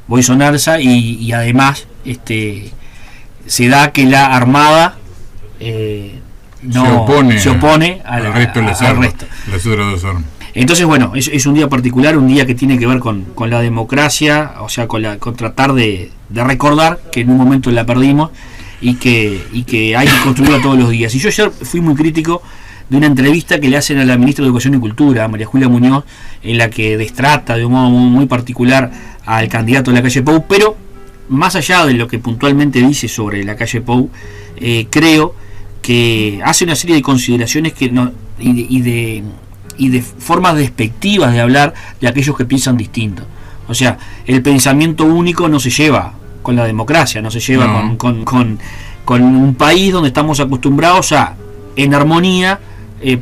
Boy-Sonarza y además se da que la Armada se opone al resto. Las otras dos armas. Entonces, bueno, es un día particular, un día que tiene que ver con la democracia, o sea, con tratar de recordar que en un momento la perdimos y que hay que construirla todos los días. Y yo ayer fui muy crítico de una entrevista que le hacen a la ministra de Educación y Cultura, María Julia Muñoz, en la que destrata de un modo muy particular al candidato de la calle Pou, pero más allá de lo que puntualmente dice sobre la calle Pou, creo que hace una serie de consideraciones y de formas despectivas de hablar de aquellos que piensan distinto. O sea, el pensamiento único no se lleva con la democracia, no se lleva con un país donde estamos acostumbrados a, en armonía,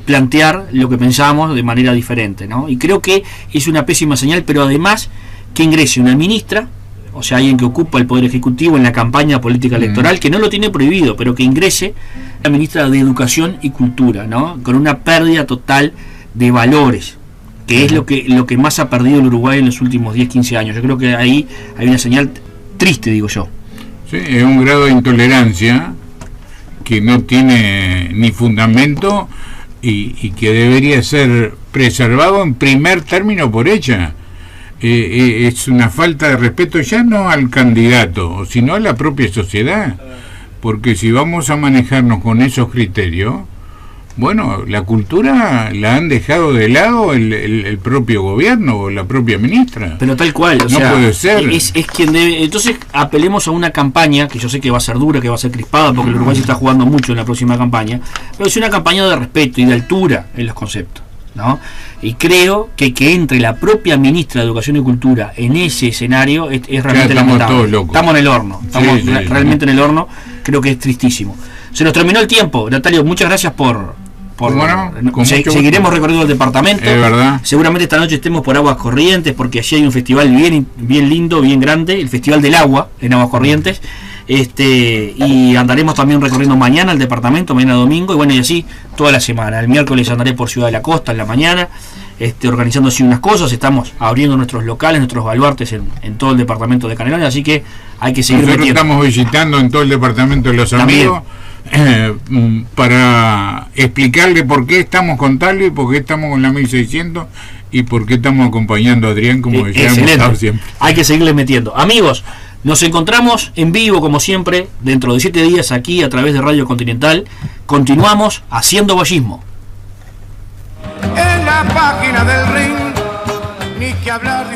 plantear lo que pensamos de manera diferente, ¿no? Y creo que es una pésima señal, pero además que ingrese una ministra, o sea, alguien que ocupa el Poder Ejecutivo en la campaña política electoral, que no lo tiene prohibido, pero que ingrese la ministra de Educación y Cultura, ¿no? Con una pérdida total de valores, que es lo que más ha perdido el Uruguay en los últimos 10, 15 años. Yo creo que ahí hay una señal triste, digo yo. Sí, es un grado de intolerancia que no tiene ni fundamento y que debería ser preservado en primer término por ella. Es una falta de respeto ya no al candidato, sino a la propia sociedad, porque si vamos a manejarnos con esos criterios, bueno, la cultura la han dejado de lado el propio gobierno o la propia ministra. Pero tal cual, no puede ser. Es quien debe. Entonces apelemos a una campaña que yo sé que va a ser dura, que va a ser crispada, porque el Uruguay se está jugando mucho en la próxima campaña, pero es una campaña de respeto y de altura en los conceptos, ¿no? Y creo que entre la propia ministra de Educación y Cultura en ese escenario es realmente lamentable. Estamos en el horno, realmente en el horno. Creo que es tristísimo. Se nos terminó el tiempo, Natalio, muchas gracias seguiremos recorriendo el departamento. Es verdad. Seguramente esta noche estemos por Aguas Corrientes, porque allí hay un festival bien lindo, bien grande, el Festival del Agua en Aguas Corrientes. Y andaremos también recorriendo mañana el departamento, mañana domingo, y bueno, y así toda la semana. El miércoles andaré por Ciudad de la Costa en la mañana, organizando así unas cosas. Estamos abriendo nuestros locales, nuestros baluartes en todo el departamento de Canelones, así que hay que seguir metiendo. Estamos visitando en todo el departamento de los amigos para explicarle por qué estamos con Talvi, por qué estamos con la 1600 y por qué estamos acompañando a Adrián, como decíamos siempre. Hay que seguirle metiendo. Amigos, nos encontramos en vivo, como siempre, dentro de 7 días aquí a través de Radio Continental. Continuamos haciendo bollismo. En la página del ring, ni que hablar.